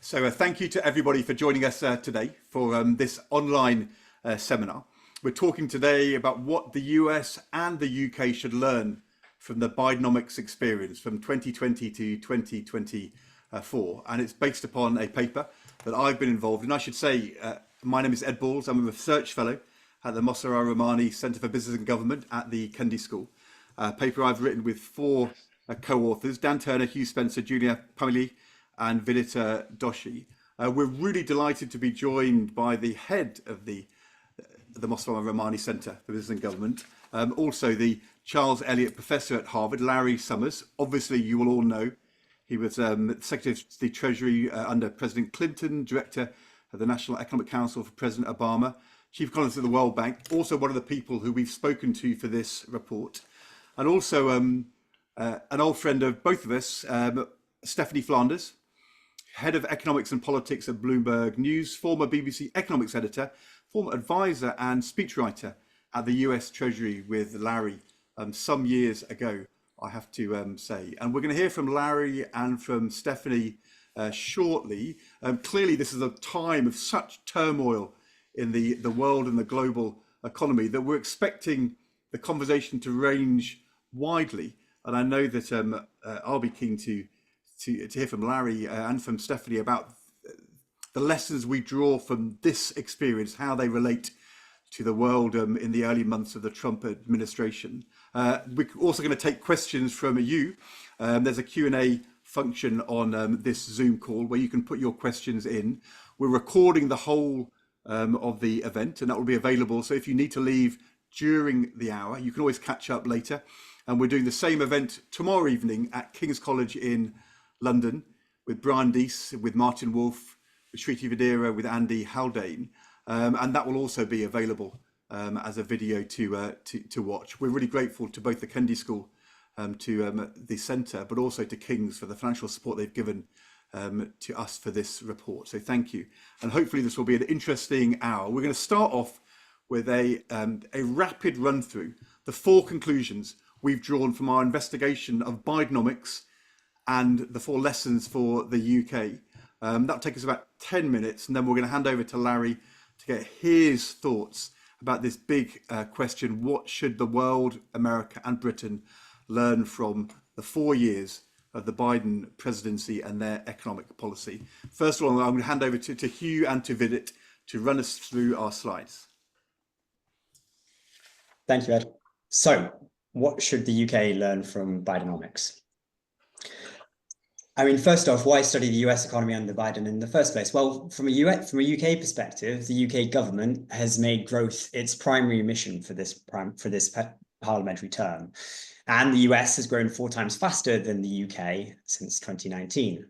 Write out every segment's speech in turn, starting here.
So thank you to everybody for joining us today for this online seminar. We're talking today about what the US and the UK should learn from the Bidenomics experience from 2020 to 2024. And it's based upon a paper that I've been involved in. I should say, my name is Ed Balls. I'm a research fellow at the Mossavar-Rahmani Center for Business and Government at the Kennedy School. A paper I've written with four co-authors, Dan Turner, Hugh Spencer, Julia Pameli, and Vinita Doshi. We're really delighted to be joined by the head of the Mossavar-Rahmani Center for Business and Government, also the Charles Eliot Professor at Harvard, Larry Summers. Obviously, you will all know he was Secretary of the Treasury under President Clinton, Director of the National Economic Council for President Obama, Chief Economist at the World Bank, also one of the people who we've spoken to for this report, and also an old friend of both of us, Stephanie Flanders, Head of Economics and Politics at Bloomberg News, former BBC Economics Editor, former advisor and speechwriter at the US Treasury with Larry some years ago, I have to say. And we're going to hear from Larry and from Stephanie shortly. Clearly, this is a time of such turmoil in the world and the global economy that we're expecting the conversation to range widely. And I know that I'll be keen to hear from Larry and from Stephanie about the lessons we draw from this experience, how they relate to the world in the early months of the Trump administration. We're also going to take questions from you. There's a Q&A function on this Zoom call where you can put your questions in. We're recording the whole of the event, and that will be available. So if you need to leave during the hour, you can always catch up later. And we're doing the same event tomorrow evening at King's College in London with Brian Deese, with Martin Wolf, with Shriti Videra, with Andy Haldane, and that will also be available as a video to watch. We're really grateful to both the Kennedy School, to the Centre, but also to King's for the financial support they've given to us for this report. So thank you, and hopefully this will be an interesting hour. We're going to start off with a rapid run through the four conclusions we've drawn from our investigation of Bidenomics and the four lessons for the UK. That'll take us about 10 minutes, and then we're going to hand over to Larry to get his thoughts about this big question: what should the world, America and Britain learn from the 4 years of the Biden presidency and their economic policy? First of all, I'm going to hand over to Hugh and to Vidit to run us through our slides. Thank you, Ed. So, what should the UK learn from Bidenomics? I mean, first off, why study the US economy under Biden in the first place? Well, from a UK perspective, the UK government has made growth its primary mission for this parliamentary term. And the US has grown 4 times faster than the UK since 2019.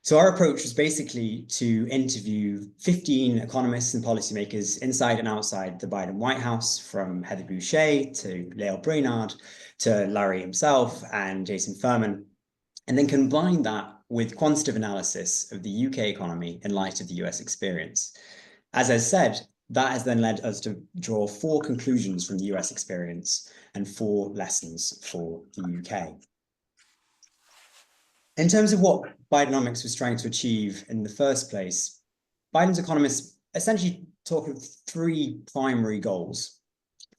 So our approach was basically to interview 15 economists and policymakers inside and outside the Biden White House, from Heather Boushey to Lael Brainard to Larry himself and Jason Furman, and then combine that with quantitative analysis of the UK economy in light of the US experience. As I said, that has then led us to draw 4 conclusions from the US experience and 4 lessons for the UK. In terms of what Bidenomics was trying to achieve in the first place, Biden's economists essentially talk of 3 primary goals.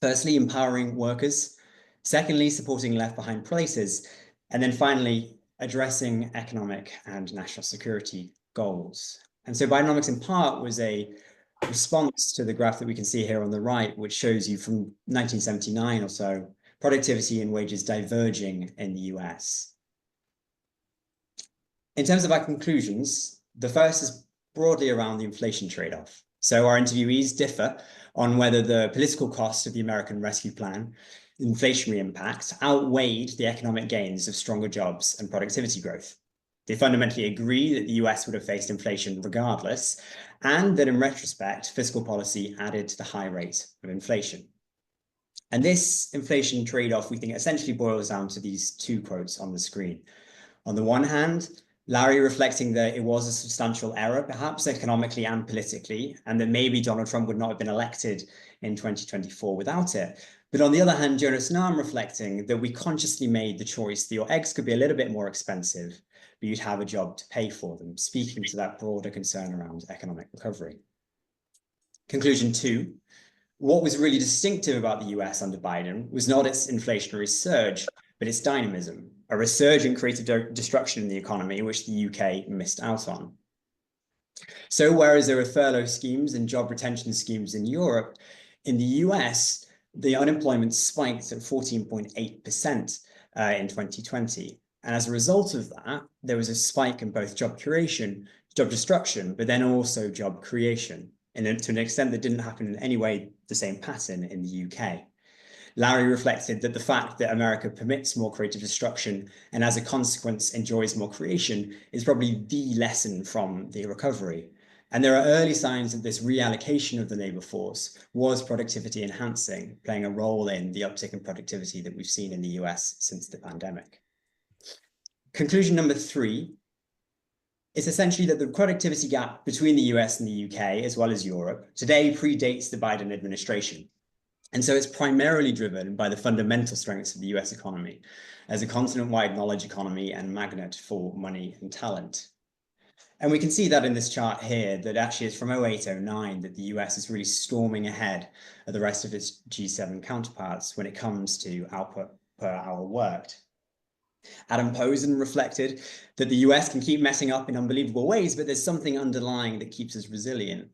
Firstly, empowering workers. Secondly, supporting left behind places. And then finally, addressing economic and national security goals. And so Bidenomics in part was a response to the graph that we can see here on the right, which shows you from 1979 or so, productivity and wages diverging in the US. In terms of our conclusions, the first is broadly around the inflation trade-off. So our interviewees differ on whether the political cost of the American Rescue Plan, inflationary impact, outweighed the economic gains of stronger jobs and productivity growth. They fundamentally agree that the US would have faced inflation regardless, and that in retrospect, fiscal policy added to the high rate of inflation. And this inflation trade-off, we think, essentially boils down to these 2 quotes on the screen. On the one hand, Larry reflecting that it was a substantial error, perhaps economically and politically, and that maybe Donald Trump would not have been elected in 2024 without it. But on the other hand, Jonas Nahm reflecting that we consciously made the choice that your eggs could be a little bit more expensive but you'd have a job to pay for them, speaking to that broader concern around economic recovery. Conclusion 2, what was really distinctive about the US under Biden was not its inflationary surge, but its dynamism, a resurgent in creative destruction in the economy, which the UK missed out on. So whereas there were furlough schemes and job retention schemes in Europe, in the US, the unemployment spiked at 14.8% in 2020. And as a result of that, there was a spike in both job destruction, but then also job creation, and to an extent that didn't happen in any way the same pattern in the UK. Larry reflected that the fact that America permits more creative destruction and as a consequence enjoys more creation is probably the lesson from the recovery. And there are early signs that this reallocation of the labor force was productivity enhancing, playing a role in the uptick in productivity that we've seen in the US since the pandemic. Conclusion number 3 is essentially that the productivity gap between the US and the UK, as well as Europe, today predates the Biden administration. And so it's primarily driven by the fundamental strengths of the US economy as a continent-wide knowledge economy and magnet for money and talent. And we can see that in this chart here, that actually it's from 2008-09 that the US is really storming ahead of the rest of its G7 counterparts when it comes to output per hour worked. Adam Posen reflected that the US can keep messing up in unbelievable ways, but there's something underlying that keeps us resilient.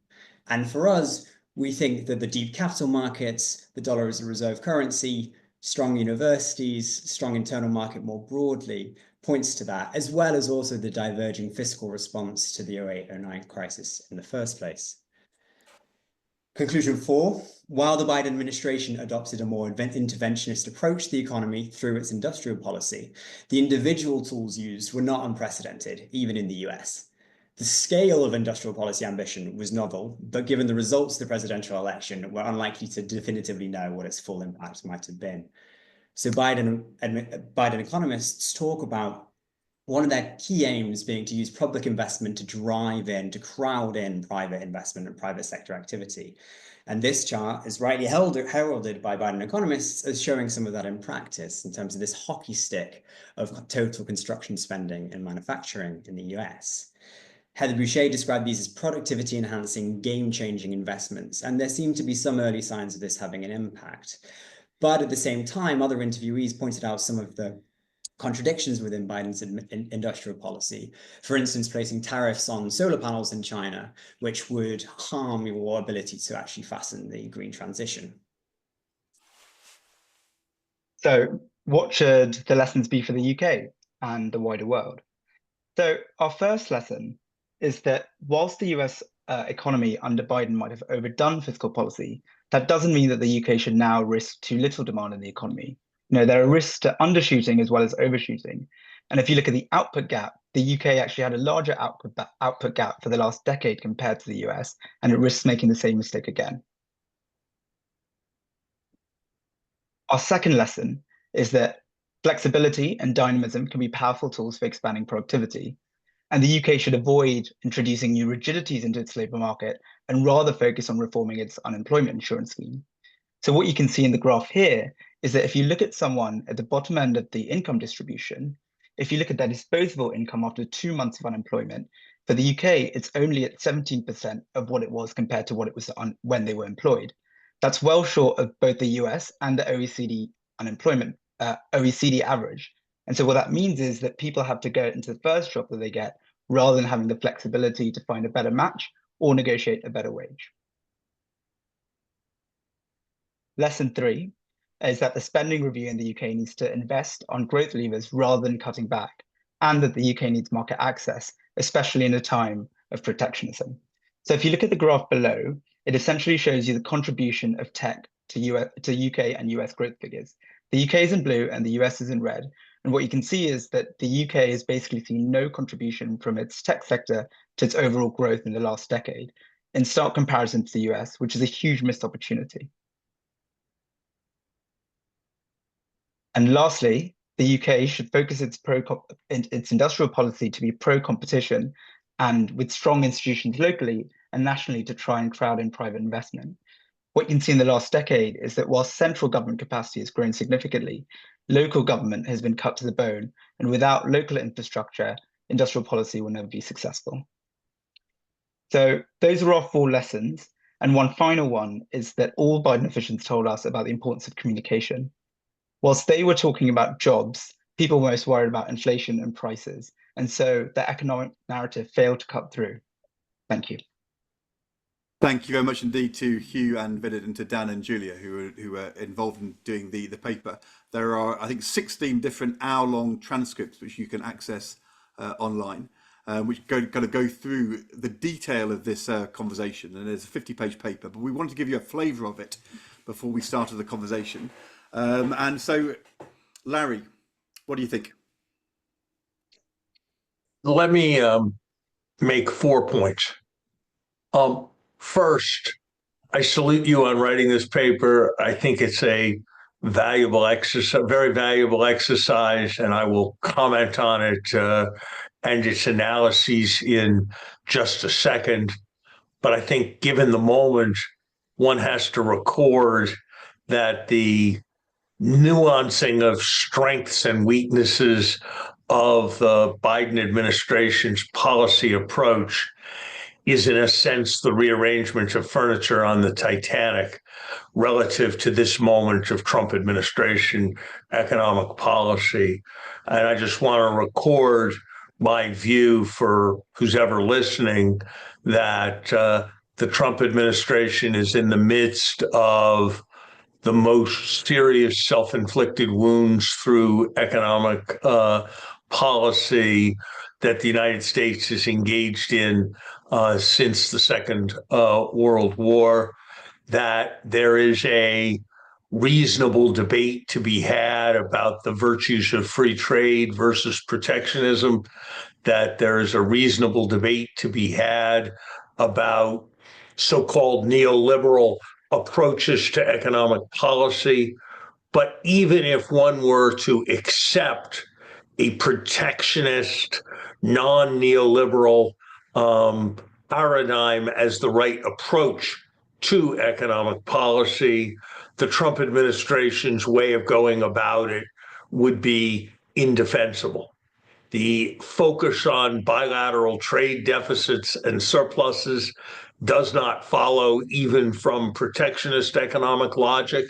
And for us, we think that the deep capital markets, the dollar as a reserve currency, strong universities, strong internal market more broadly points to that, as well as also the diverging fiscal response to the 2008-09 crisis in the first place. Conclusion 4, while the Biden administration adopted a more interventionist approach to the economy through its industrial policy, the individual tools used were not unprecedented, even in the US. The scale of industrial policy ambition was novel, but given the results of the presidential election, we're unlikely to definitively know what its full impact might have been. So Biden economists talk about one of their key aims being to use public investment to crowd in private investment and private sector activity. And this chart is rightly heralded by Biden economists as showing some of that in practice in terms of this hockey stick of total construction spending and manufacturing in the US. Heather Boucher described these as productivity-enhancing, game-changing investments, and there seem to be some early signs of this having an impact. But at the same time, other interviewees pointed out some of the contradictions within Biden's industrial policy. For instance, placing tariffs on solar panels in China, which would harm your ability to actually fasten the green transition. So what should the lessons be for the UK and the wider world? So our first lesson is that whilst the US economy under Biden might have overdone fiscal policy, that doesn't mean that the UK should now risk too little demand in the economy. You know, there are risks to undershooting as well as overshooting. And if you look at the output gap, the UK actually had a larger output gap for the last decade compared to the US, and it risks making the same mistake again. Our second lesson is that flexibility and dynamism can be powerful tools for expanding productivity. And the UK should avoid introducing new rigidities into its labour market and rather focus on reforming its unemployment insurance scheme. So what you can see in the graph here is that if you look at someone at the bottom end of the income distribution, if you look at their disposable income after 2 months of unemployment, for the UK, it's only at 17% of what it was compared to what it was when they were employed. That's well short of both the US and the OECD OECD average. And so what that means is that people have to go into the first job that they get rather than having the flexibility to find a better match or negotiate a better wage. Lesson 3 is that the spending review in the UK needs to invest on growth levers rather than cutting back, and that the UK needs market access, especially in a time of protectionism. So if you look at the graph below, it essentially shows you the contribution of tech to UK and US growth figures. The UK is in blue and the US is in red. And what you can see is that the UK has basically seen no contribution from its tech sector to its overall growth in the last decade, in stark comparison to the US, which is a huge missed opportunity. And lastly, the UK should focus its industrial policy to be pro-competition and with strong institutions locally and nationally to try and crowd in private investment. What you can see in the last decade is that while central government capacity has grown significantly, local government has been cut to the bone, and without local infrastructure, industrial policy will never be successful. So those are our 4 lessons. And one final one is that all Biden officials told us about the importance of communication. Whilst they were talking about jobs, people were most worried about inflation and prices. And so the economic narrative failed to cut through. Thank you. Thank you very much indeed to Hugh and Vidit, and to Dan and Julia who were involved in doing the paper. There are, I think, 16 different hour-long transcripts which you can access online, which kind of go through the detail of this conversation. And there's a 50-page paper, but we wanted to give you a flavour of it before we started the conversation. And so, Larry, what do you think? Let me make 4 points. First, I salute you on writing this paper. I think it's a valuable exercise, very valuable exercise, and I will comment on it and its analyses in just a second. But I think given the moment, one has to record that the nuancing of strengths and weaknesses of the Biden administration's policy approach is, in a sense, the rearrangement of furniture on the Titanic relative to this moment of Trump administration economic policy. And I just want to record my view for who's ever listening that the Trump administration is in the midst of the most serious self-inflicted wounds through economic policy that the United States is engaged in since the Second World War, that there is a reasonable debate to be had about the virtues of free trade versus protectionism, that there is a reasonable debate to be had about so-called neoliberal approaches to economic policy. But even if one were to accept a protectionist, non-neoliberal paradigm as the right approach to economic policy, the Trump administration's way of going about it would be indefensible. The focus on bilateral trade deficits and surpluses does not follow even from protectionist economic logic.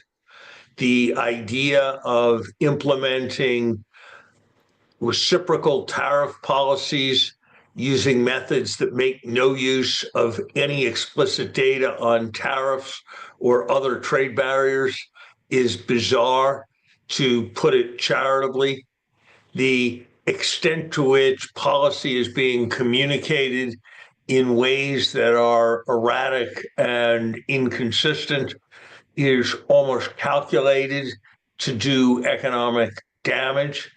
The idea of implementing reciprocal tariff policies using methods that make no use of any explicit data on tariffs or other trade barriers is bizarre, to put it charitably. The extent to which policy is being communicated in ways that are erratic and inconsistent is almost calculated to do economic damage.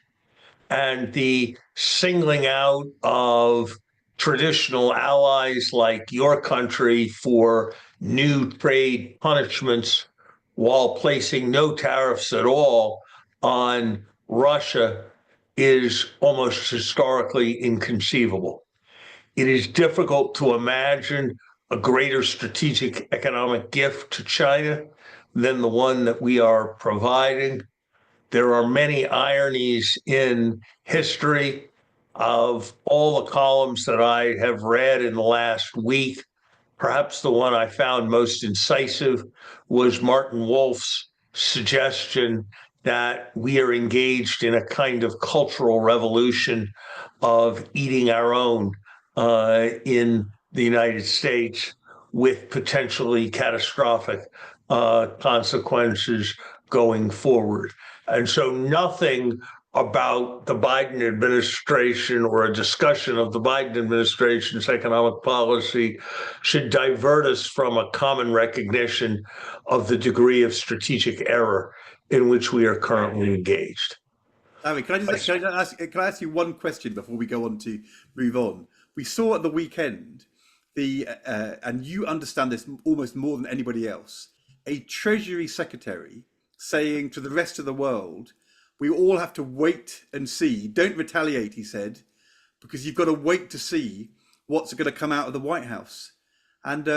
And the singling out of traditional allies like your country for new trade punishments while placing no tariffs at all on Russia is almost historically inconceivable. It is difficult to imagine a greater strategic economic gift to China than the one that we are providing. There are many ironies in history. Of all the columns that I have read in the last week, perhaps the one I found most incisive was Martin Wolf's suggestion that we are engaged in a kind of cultural revolution of eating our own in the United States, with potentially catastrophic consequences going forward. And so nothing about the Biden administration or a discussion of the Biden administration's economic policy should divert us from a common recognition of the degree of strategic error in which we are currently engaged. Larry, can I ask you one question before we go on to move on? We saw at the weekend and you understand this almost more than anybody else, a Treasury Secretary saying to the rest of the world, we all have to wait and see. Don't retaliate, he said, because you've got to wait to see what's going to come out of the White House. And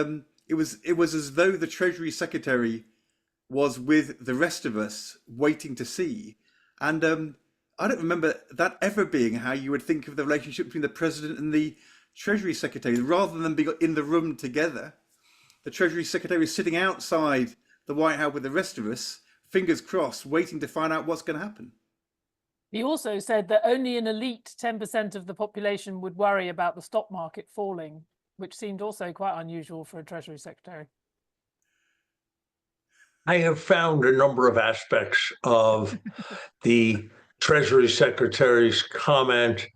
it was as though the Treasury Secretary was with the rest of us waiting to see. And I don't remember that ever being how you would think of the relationship between the president and the Treasury Secretary. Rather than being in the room together, the Treasury Secretary is sitting outside the White House with the rest of us, fingers crossed, waiting to find out what's going to happen. He also said that only an elite 10% of the population would worry about the stock market falling, which seemed also quite unusual for a Treasury Secretary. I have found a number of aspects of the Treasury Secretary's comment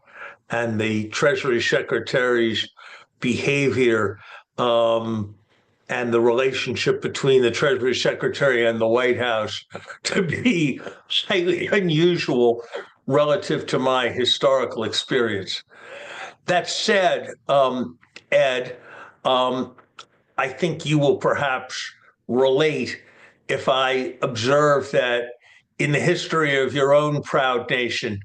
and the Treasury Secretary's behavior and the relationship between the Treasury Secretary and the White House to be highly unusual relative to my historical experience. That said, Ed, I think you will perhaps relate if I observe that in the history of your own proud nation,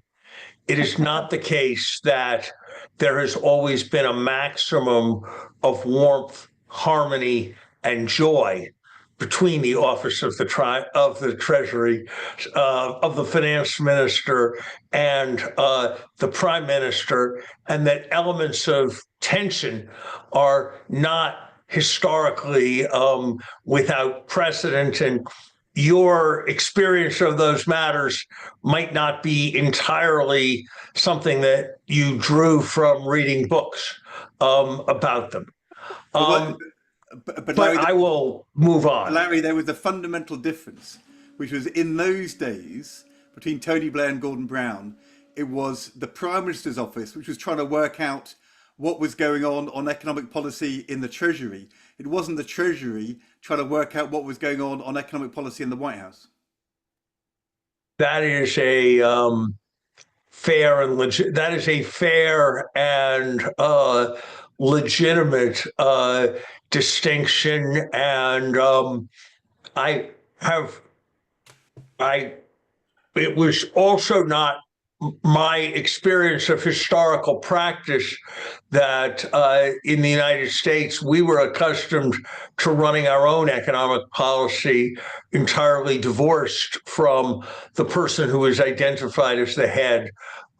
it is not the case that there has always been a maximum of warmth, harmony, and joy between the office of the Treasury, of the finance minister, and the prime minister, and that elements of tension are not historically without precedent, and your experience of those matters might not be entirely something that you drew from reading books about them. But Larry, I will move on. Larry, there was a fundamental difference, which was in those days between Tony Blair and Gordon Brown, it was the Prime Minister's office, which was trying to work out what was going on economic policy in the Treasury. It wasn't the Treasury trying to work out what was going on economic policy in the White House. That is a fair and legitimate distinction, and it was also not my experience of historical practice that in the United States, we were accustomed to running our own economic policy entirely divorced from the person who is identified as the head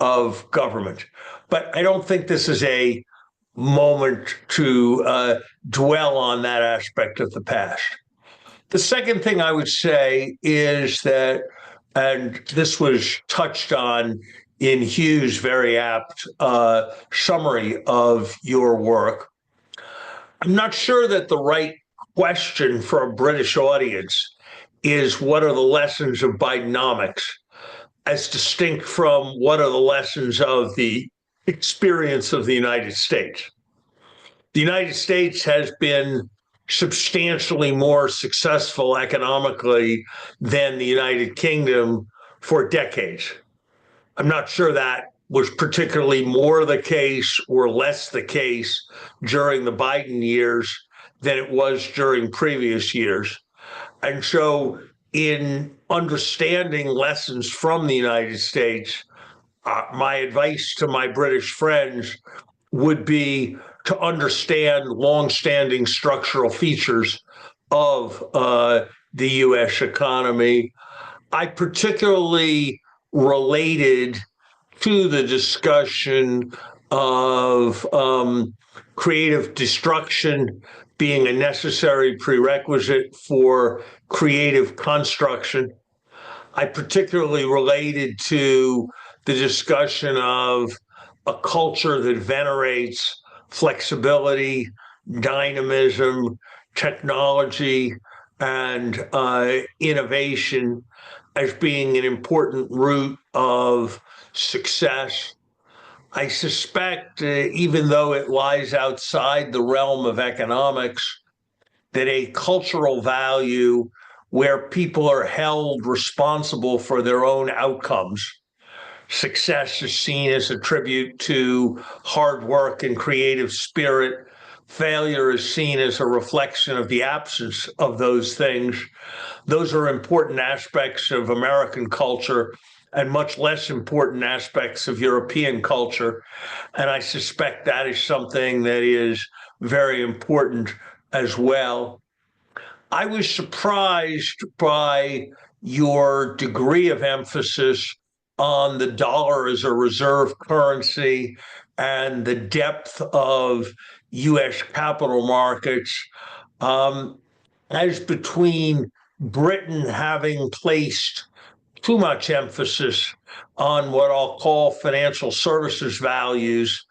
of government. But I don't think this is a moment to dwell on that aspect of the past. The second thing I would say is that, and this was touched on in Hugh's very apt summary of your work, I'm not sure that the right question for a British audience is what are the lessons of Bidenomics, as distinct from what are the lessons of the experience of the United States. The United States has been substantially more successful economically than the United Kingdom for decades. I'm not sure that was particularly more the case or less the case during the Biden years than it was during previous years. And so in understanding lessons from the United States, my advice to my British friends would be to understand longstanding structural features of the U.S. economy. I particularly related to the discussion of creative destruction being a necessary prerequisite for creative construction. I particularly related to the discussion of a culture that venerates flexibility, dynamism, technology, and innovation as being an important root of success. I suspect, even though it lies outside the realm of economics, that a cultural value where people are held responsible for their own outcomes. Success is seen as a tribute to hard work and creative spirit. Failure is seen as a reflection of the absence of those things. Those are important aspects of American culture and much less important aspects of European culture. And I suspect that is something that is very important as well. I was surprised by your degree of emphasis on the dollar as a reserve currency and the depth of U.S. capital markets, as between Britain having placed too much emphasis on what I'll call financial services values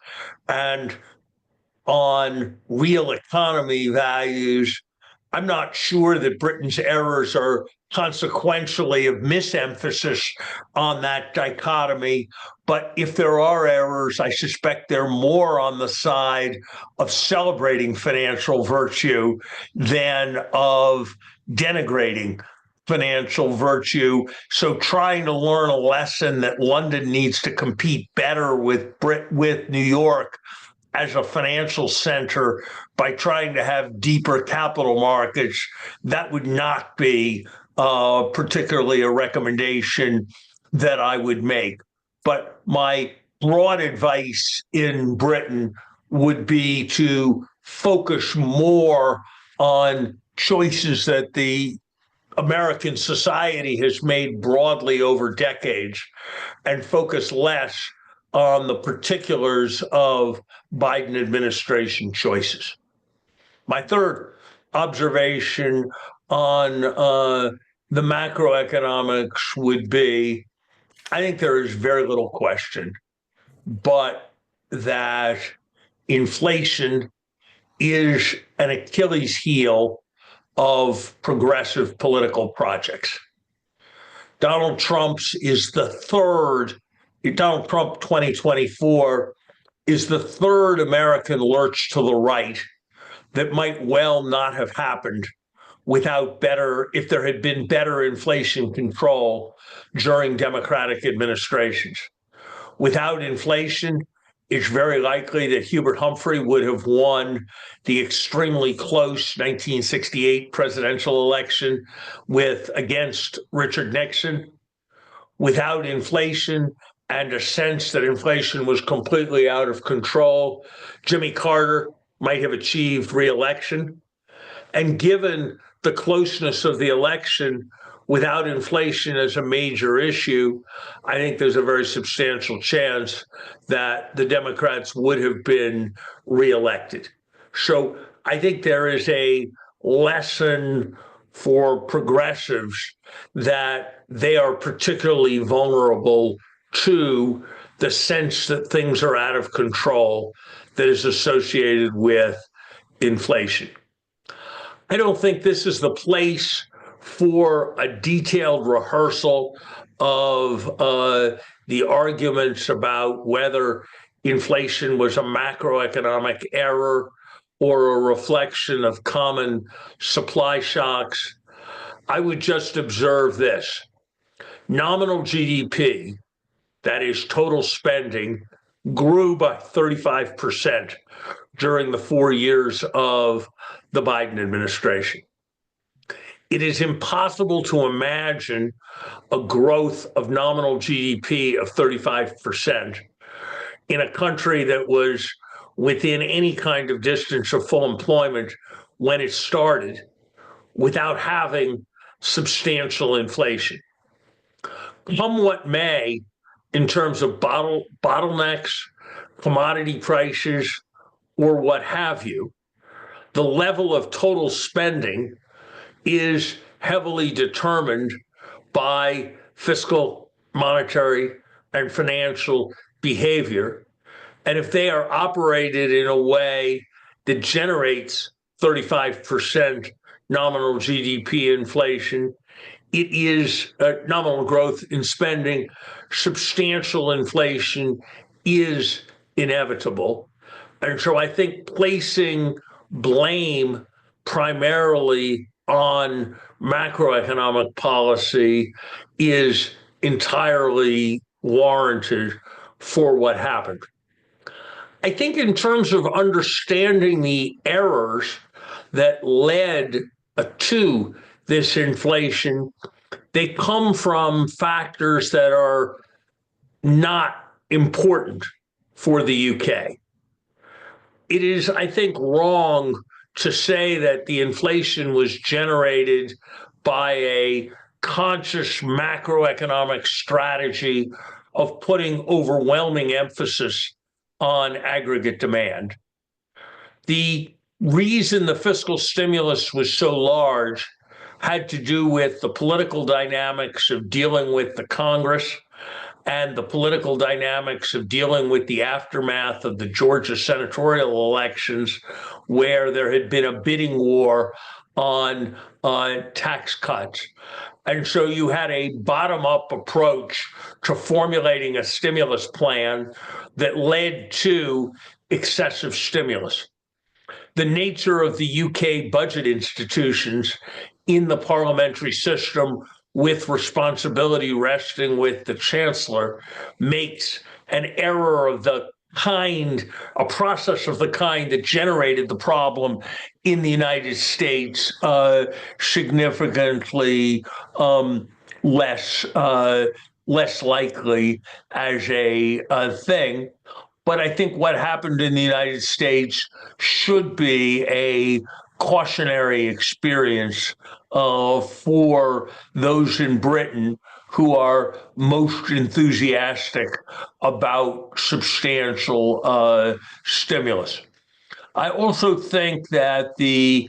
and on real economy values. I'm not sure that Britain's errors are consequentially of misemphasis on that dichotomy. But if there are errors, I suspect they're more on the side of celebrating financial virtue than of denigrating financial virtue. So trying to learn a lesson that London needs to compete better with New York as a financial center by trying to have deeper capital markets, that would not be particularly a recommendation that I would make. But my broad advice in Britain would be to focus more on choices that the American society has made broadly over decades and focus less on the particulars of Biden administration choices. My third observation on the macroeconomics would be, I think there is very little question, but that inflation is an Achilles heel of progressive political projects. Donald Trump 2024 is the third American lurch to the right that might well not have happened if there had been better inflation control during Democratic administrations. Without inflation, it's very likely that Hubert Humphrey would have won the extremely close 1968 presidential election against Richard Nixon. Without inflation and a sense that inflation was completely out of control, Jimmy Carter might have achieved re-election. And given the closeness of the election, without inflation as a major issue, I think there's a very substantial chance that the Democrats would have been reelected. So I think there is a lesson for progressives that they are particularly vulnerable to the sense that things are out of control that is associated with inflation. I don't think this is the place for a detailed rehearsal of the arguments about whether inflation was a macroeconomic error or a reflection of common supply shocks. I would just observe this. Nominal GDP, that is total spending, grew by 35% during the 4 years of the Biden administration. It is impossible to imagine a growth of nominal GDP of 35% in a country that was within any kind of distance of full employment when it started without having substantial inflation. Come what may, in terms of bottlenecks, commodity prices, or what have you, the level of total spending is heavily determined by fiscal, monetary, and financial behavior. And if they are operated in a way that generates 35% nominal GDP inflation, it is nominal growth in spending. Substantial inflation is inevitable. And so I think placing blame primarily on macroeconomic policy is entirely warranted for what happened. I think in terms of understanding the errors that led to this inflation, they come from factors that are not important for the UK. It is, I think, wrong to say that the inflation was generated by a conscious macroeconomic strategy of putting overwhelming emphasis on aggregate demand. The reason the fiscal stimulus was so large had to do with the political dynamics of dealing with the Congress and the political dynamics of dealing with the aftermath of the Georgia senatorial elections, where there had been a bidding war on tax cuts. And so you had a bottom-up approach to formulating a stimulus plan that led to excessive stimulus. The nature of the UK budget institutions in the parliamentary system, with responsibility resting with the Chancellor, makes an error of the kind, a process of the kind that generated the problem in the United States significantly less likely as a thing. But I think what happened in the United States should be a cautionary experience for those in Britain who are most enthusiastic about substantial stimulus. I also think that the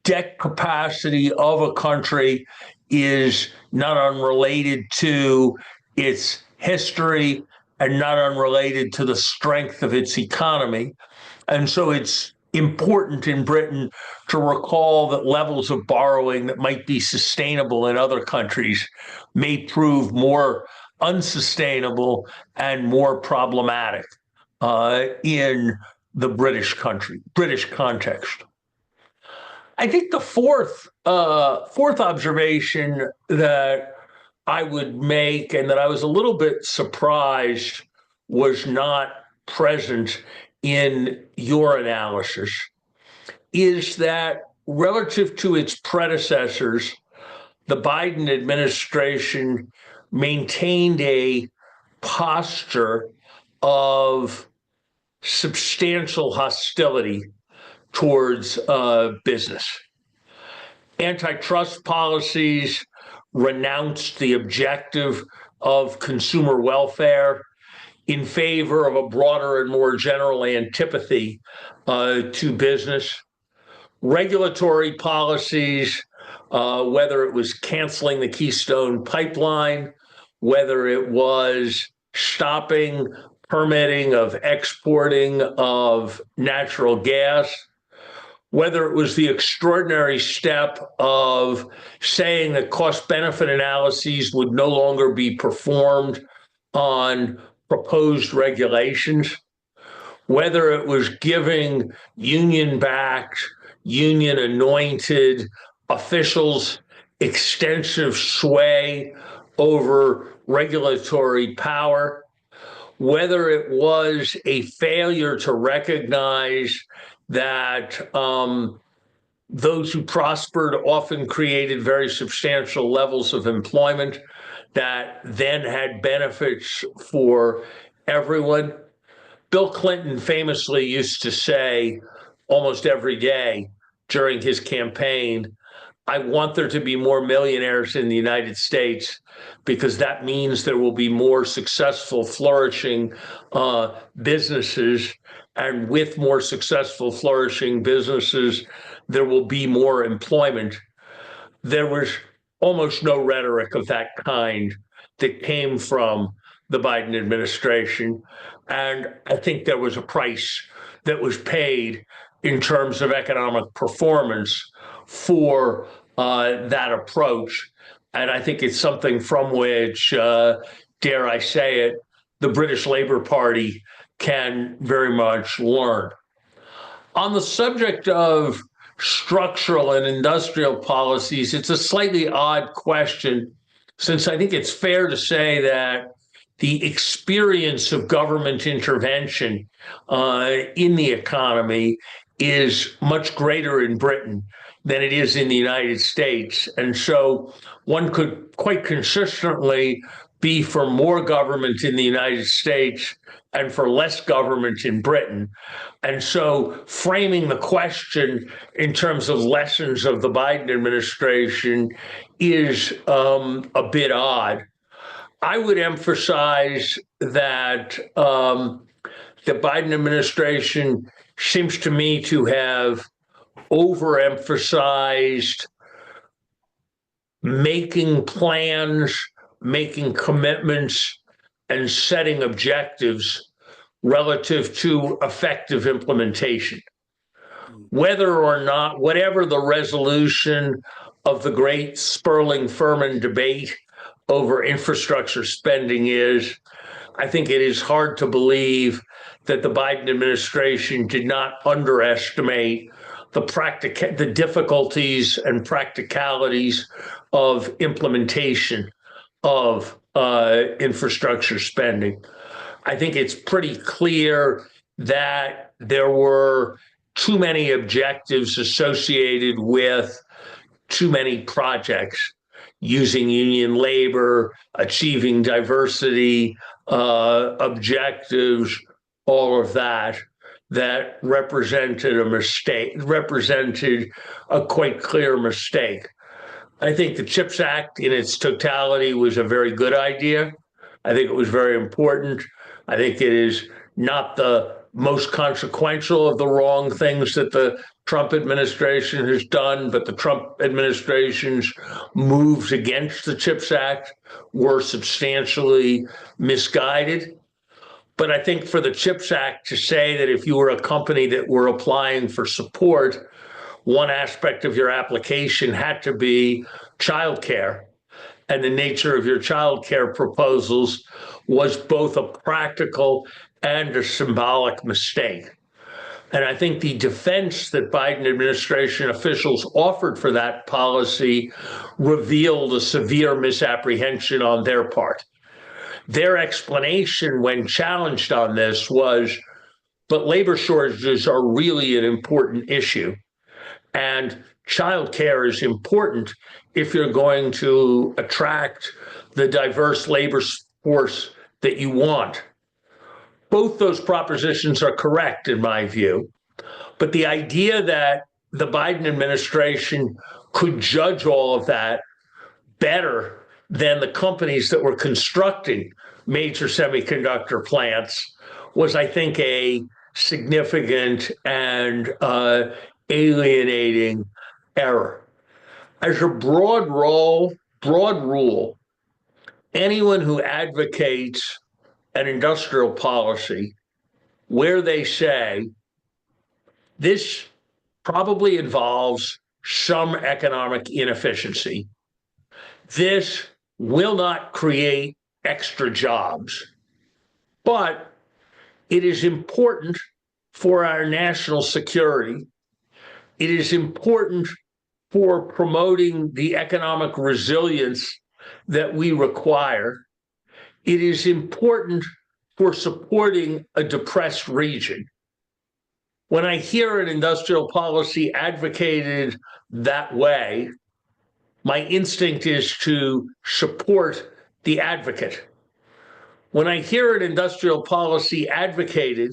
debt capacity of a country is not unrelated to its history and not unrelated to the strength of its economy. And so it's important in Britain to recall that levels of borrowing that might be sustainable in other countries may prove more unsustainable and more problematic in the British context. I think the fourth observation that I would make, and that I was a little bit surprised was not present in your analysis, is that relative to its predecessors, the Biden administration maintained a posture of substantial hostility towards business. Antitrust policies renounced the objective of consumer welfare in favor of a broader and more general antipathy to business. Regulatory policies, whether it was canceling the Keystone Pipeline, whether it was stopping permitting of exporting of natural gas, whether it was the extraordinary step of saying that cost-benefit analyses would no longer be performed on proposed regulations, whether it was giving union-backed, union-anointed officials extensive sway over regulatory power, whether it was a failure to recognize that those who prospered often created very substantial levels of employment that then had benefits for everyone. Bill Clinton famously used to say almost every day during his campaign, I want there to be more millionaires in the United States because that means there will be more successful, flourishing businesses. And with more successful, flourishing businesses, there will be more employment. There was almost no rhetoric of that kind that came from the Biden administration. And I think there was a price that was paid in terms of economic performance for that approach. And I think it's something from which, dare I say it, the British Labour Party can very much learn. On the subject of structural and industrial policies, it's a slightly odd question, since I think it's fair to say that the experience of government intervention in the economy is much greater in Britain than it is in the United States. And so one could quite consistently be for more government in the United States and for less government in Britain. And so framing the question in terms of lessons of the Biden administration is a bit odd. I would emphasize that the Biden administration seems to me to have overemphasized making plans, making commitments, and setting objectives relative to effective implementation. Whether or not, whatever the resolution of the great Sperling-Furman debate over infrastructure spending is, I think it is hard to believe that the Biden administration did not underestimate the difficulties and practicalities of implementation of infrastructure spending. I think it's pretty clear that there were too many objectives associated with too many projects, using union labor, achieving diversity objectives, all of that, that represented a mistake, represented a quite clear mistake. I think the CHIPS Act in its totality was a very good idea. I think it was very important. I think it is not the most consequential of the wrong things that the Trump administration has done, but the Trump administration's moves against the CHIPS Act were substantially misguided. But I think for the CHIPS Act to say that if you were a company that were applying for support, one aspect of your application had to be childcare, and the nature of your childcare proposals was both a practical and a symbolic mistake. And I think the defense that Biden administration officials offered for that policy revealed a severe misapprehension on their part. Their explanation when challenged on this was, but labor shortages are really an important issue. And childcare is important if you're going to attract the diverse labor force that you want. Both those propositions are correct in my view. But the idea that the Biden administration could judge all of that better than the companies that were constructing major semiconductor plants was, I think, a significant and alienating error. As a broad rule, anyone who advocates an industrial policy where they say this probably involves some economic inefficiency, this will not create extra jobs, but it is important for our national security. It is important for promoting the economic resilience that we require. It is important for supporting a depressed region. When I hear an industrial policy advocated that way, my instinct is to support the advocate. When I hear an industrial policy advocated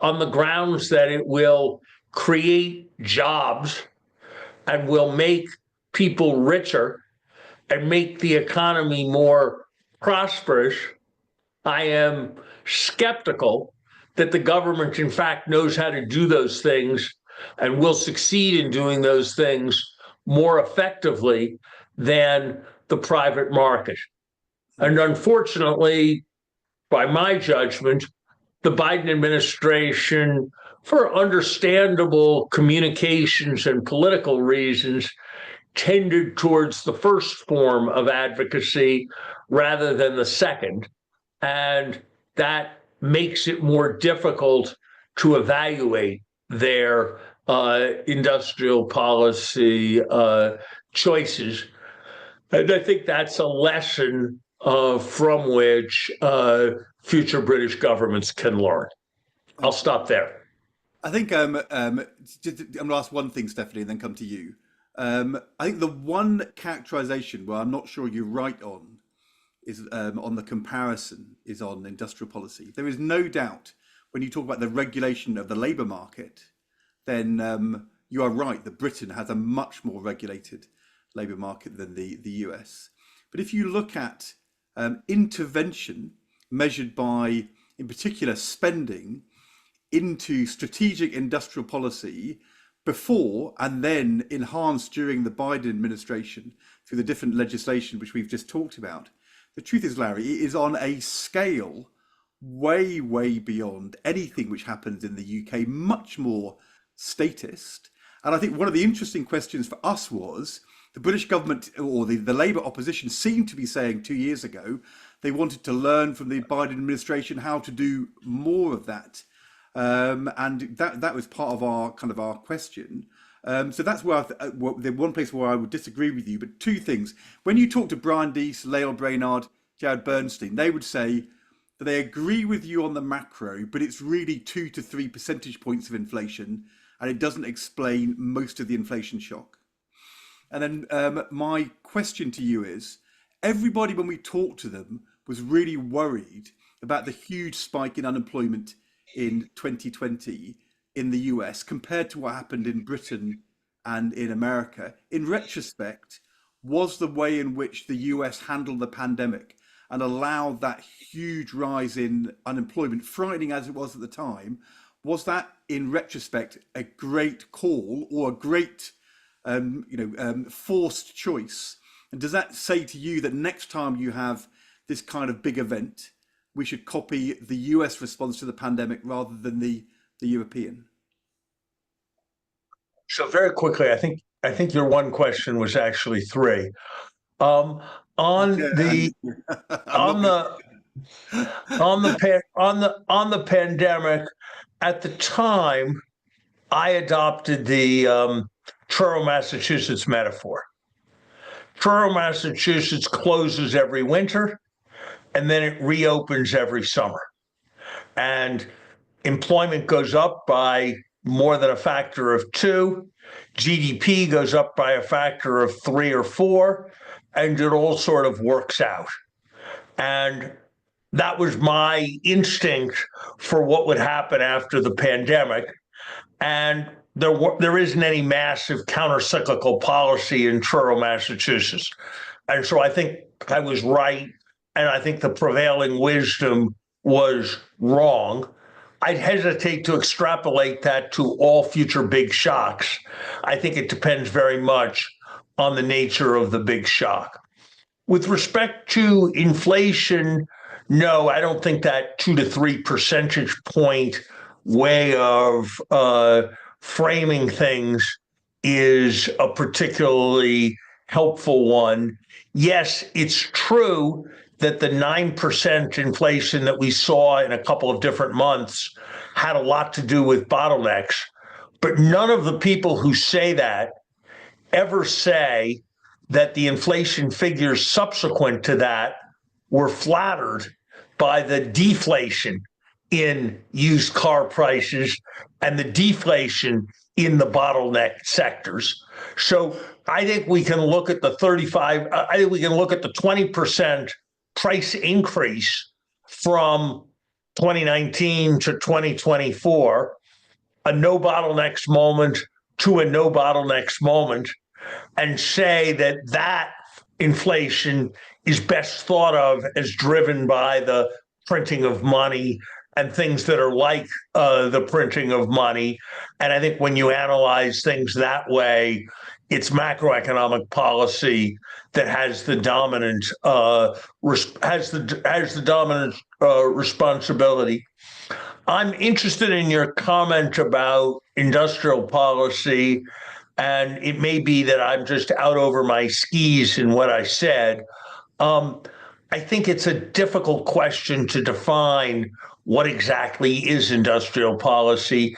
on the grounds that it will create jobs and will make people richer and make the economy more prosperous, I am skeptical that the government, in fact, knows how to do those things and will succeed in doing those things more effectively than the private market. And unfortunately, by my judgment, the Biden administration, for understandable communications and political reasons, tended towards the first form of advocacy rather than the second. And that makes it more difficult to evaluate their industrial policy choices. And I think that's a lesson from which future British governments can learn. I'll stop there. I think I'm going to ask one thing, Stephanie, and then come to you. I think the one characterization where I'm not sure you're right on is on the comparison is on industrial policy. There is no doubt when you talk about the regulation of the labour market, then you are right that Britain has a much more regulated labour market than the US. But if you look at intervention measured by, in particular, spending into strategic industrial policy before and then enhanced during the Biden administration through the different legislation which we've just talked about. The truth is, Larry, it is on a scale way, way beyond anything which happens in the UK, much more statist. And I think one of the interesting questions for us was the British government or the Labour opposition seemed to be saying 2 years ago they wanted to learn from the Biden administration how to do more of that. And that was part of our question. So that's where the one place where I would disagree with you. But two things: when you talk to Brian Deese, Lael Brainard, Jared Bernstein, they would say that they agree with you on the macro, but it's really 2 to 3 percentage points of inflation, and it doesn't explain most of the inflation shock. And then my question to you is: everybody, when we talked to them, was really worried about the huge spike in unemployment in 2020 in the US compared to what happened in Britain and in America. In retrospect, was the way in which the US handled the pandemic and allowed that huge rise in unemployment, frightening as it was at the time, was that in retrospect a great call or a great forced choice? And does that say to you that next time you have this kind of big event, we should copy the US response to the pandemic rather than the European? So very quickly, I think your one question was actually three. On the pandemic, at the time, I adopted the Truro, Massachusetts metaphor. Truro, Massachusetts closes every winter, and then it reopens every summer. And employment goes up by more than a factor of 2. GDP goes up by a factor of 3 or 4, and it all sort of works out. And that was my instinct for what would happen after the pandemic. And there isn't any massive counter-cyclical policy in Truro, Massachusetts. And so I think I was right, and I think the prevailing wisdom was wrong. I'd hesitate to extrapolate that to all future big shocks. I think it depends very much on the nature of the big shock. With respect to inflation, no, I don't think that 2 to 3 percentage point way of framing things is a particularly helpful one. Yes, it's true that the 9% inflation that we saw in a couple of different months had a lot to do with bottlenecks, but none of the people who say that ever say that the inflation figures subsequent to that were flattered by the deflation in used car prices and the deflation in the bottleneck sectors. So I think we can look at the 20% price increase from 2019 to 2024, a no bottlenecks moment to a no bottlenecks moment, and say that that inflation is best thought of as driven by the printing of money and things that are like the printing of money. And I think when you analyze things that way, it's macroeconomic policy that has the dominant responsibility. I'm interested in your comment about industrial policy, and it may be that I'm just out over my skis in what I said. I think it's a difficult question to define what exactly is industrial policy.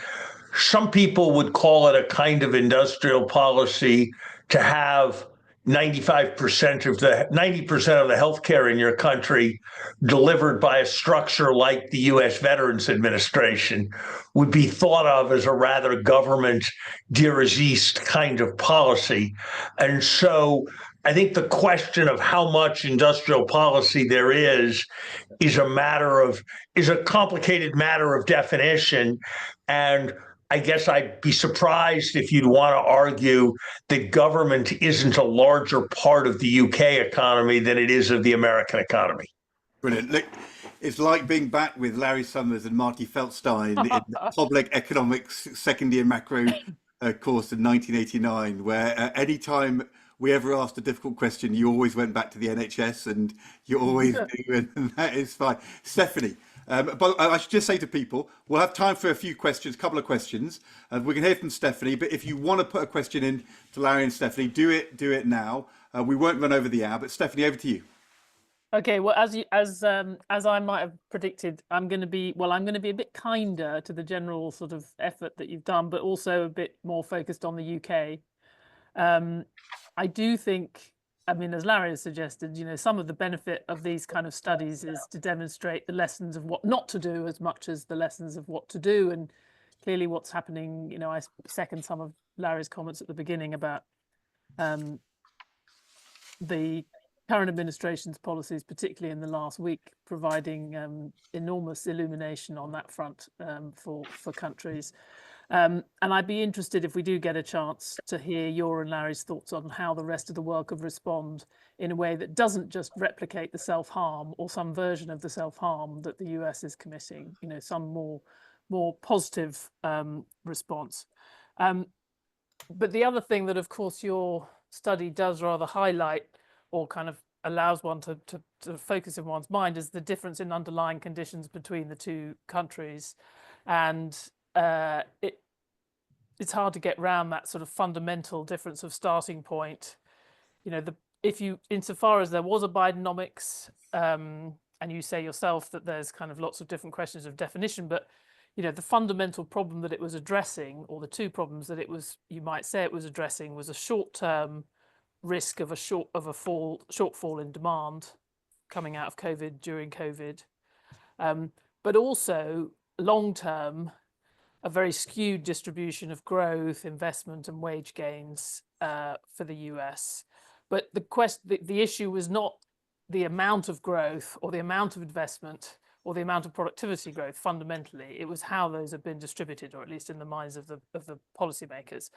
Some people would call it a kind of industrial policy to have 90% of the healthcare in your country delivered by a structure like the U.S. Veterans Administration would be thought of as a rather government dirigiste kind of policy. And so I think the question of how much industrial policy there is a complicated matter of definition. And I guess I'd be surprised if you'd want to argue that government isn't a larger part of the UK economy than it is of the American economy. Brilliant. Look, it's like being back with Larry Summers and Marty Feldstein in the public economics second year macro course in 1989, where anytime we ever asked a difficult question, you always went back to the NHS, and you always do, and that is fine. Stephanie, but I should just say to people, we'll have time for a few questions, a couple of questions. We can hear from Stephanie, but if you want to put a question in to Larry and Stephanie, do it now. We won't run over the hour, but Stephanie, over to you. Okay, well, as I might have predicted, I'm going to be a bit kinder to the general sort of effort that you've done, but also a bit more focused on the UK. I do think, I mean, as Larry has suggested, you know, some of the benefit of these kind of studies is to demonstrate the lessons of what not to do as much as the lessons of what to do. And clearly what's happening, you know, I second some of Larry's comments at the beginning about the current administration's policies, particularly in the last week, providing enormous illumination on that front for countries. And I'd be interested, if we do get a chance, to hear your and Larry's thoughts on how the rest of the world could respond in a way that doesn't just replicate the self-harm or some version of the self-harm that the US is committing, you know, some more positive response. But the other thing that, of course, your study does rather highlight, or kind of allows one to focus in one's mind, is the difference in underlying conditions between the two countries. And it's hard to get around that sort of fundamental difference of starting point. You know, insofar as there was a Bidenomics, and you say yourself that there's kind of lots of different questions of definition, but you know, the fundamental problem that it was addressing, or the two problems that you might say it was addressing, was a short-term risk of a shortfall in demand coming out of COVID, during COVID, but also long-term, a very skewed distribution of growth, investment, and wage gains for the US. But the issue was not the amount of growth or the amount of investment or the amount of productivity growth. Fundamentally, it was how those have been distributed, or at least in the minds of the policymakers.